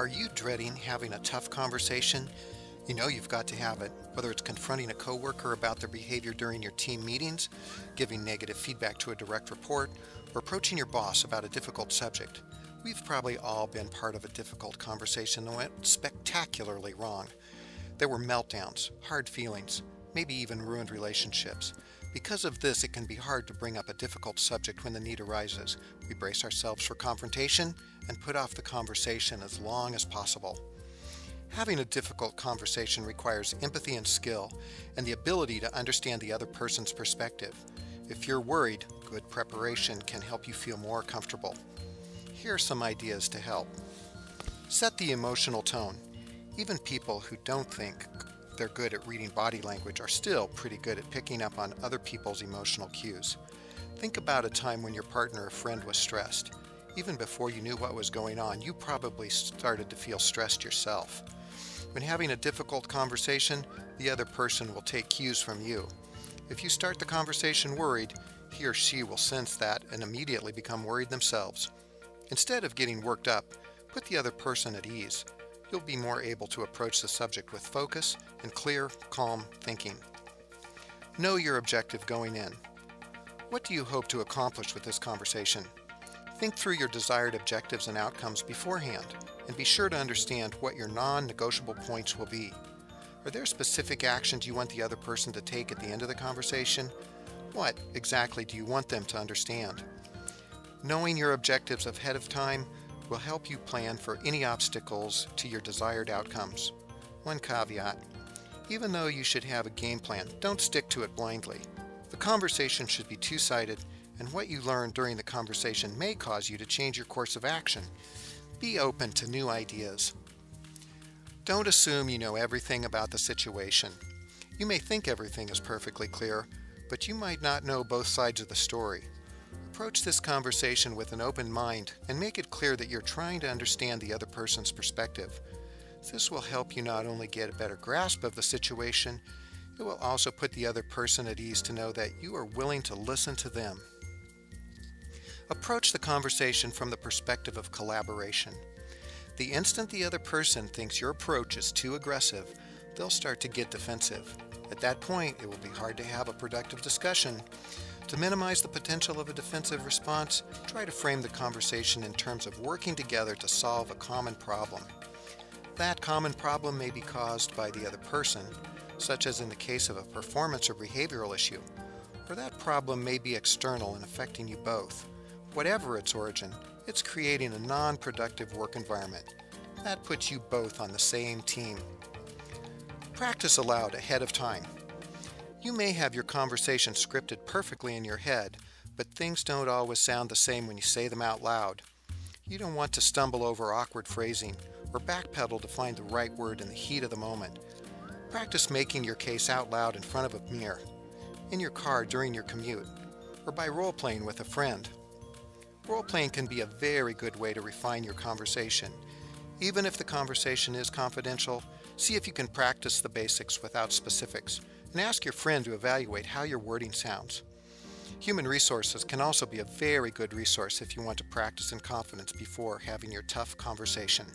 Are you dreading having a tough conversation? You know you've got to have it, whether it's confronting a coworker about their behavior during your team meetings, giving negative feedback to a direct report, or approaching your boss about a difficult subject. We've probably all been part of a difficult conversation that went spectacularly wrong. There were meltdowns, hard feelings, maybe even ruined relationships. Because of this, it can be hard to bring up a difficult subject when the need arises. We brace ourselves for confrontation and put off the conversation as long as possible. Having a difficult conversation requires empathy and skill, and the ability to understand the other person's perspective. If you're worried, good preparation can help you feel more comfortable. Here are some ideas to help. Set the emotional tone. Even people who don't think they're good at reading body language are still pretty good at picking up on other people's emotional cues. Think about a time when your partner or friend was stressed. Even before you knew what was going on, you probably started to feel stressed yourself. When having a difficult conversation, the other person will take cues from you. If you start the conversation worried, he or she will sense that and immediately become worried themselves. Instead of getting worked up, put the other person at ease. You'll be more able to approach the subject with focus and clear, calm thinking. Know your objective going in. What do you hope to accomplish with this conversation? Think through your desired objectives and outcomes beforehand, and be sure to understand what your non-negotiable points will be. Are there specific actions you want the other person to take at the end of the conversation? What exactly do you want them to understand? Knowing your objectives ahead of time will help you plan for any obstacles to your desired outcomes. One caveat: even though you should have a game plan, don't stick to it blindly. The conversation should be two-sided, and what you learn during the conversation may cause you to change your course of action. Be open to new ideas. Don't assume you know everything about the situation. You may think everything is perfectly clear, but you might not know both sides of the story. Approach this conversation with an open mind and make it clear that you're trying to understand the other person's perspective. This will help you not only get a better grasp of the situation, it will also put the other person at ease to know that you are willing to listen to them. Approach the conversation from the perspective of collaboration. The instant the other person thinks your approach is too aggressive, they'll start to get defensive. At that point, it will be hard to have a productive discussion. To minimize the potential of a defensive response, try to frame the conversation in terms of working together to solve a common problem. That common problem may be caused by the other person, such as in the case of a performance or behavioral issue, or that problem may be external and affecting you both. Whatever its origin, it's creating a non-productive work environment. That puts you both on the same team. Practice aloud ahead of time. You may have your conversation scripted perfectly in your head, but things don't always sound the same when you say them out loud. You don't want to stumble over awkward phrasing or backpedal to find the right word in the heat of the moment. Practice making your case out loud in front of a mirror, in your car during your commute, or by role-playing with a friend. Role-playing can be a very good way to refine your conversation. Even if the conversation is confidential, see if you can practice the basics without specifics, and ask your friend to evaluate how your wording sounds. Human resources can also be a very good resource if you want to practice in confidence before having your tough conversation.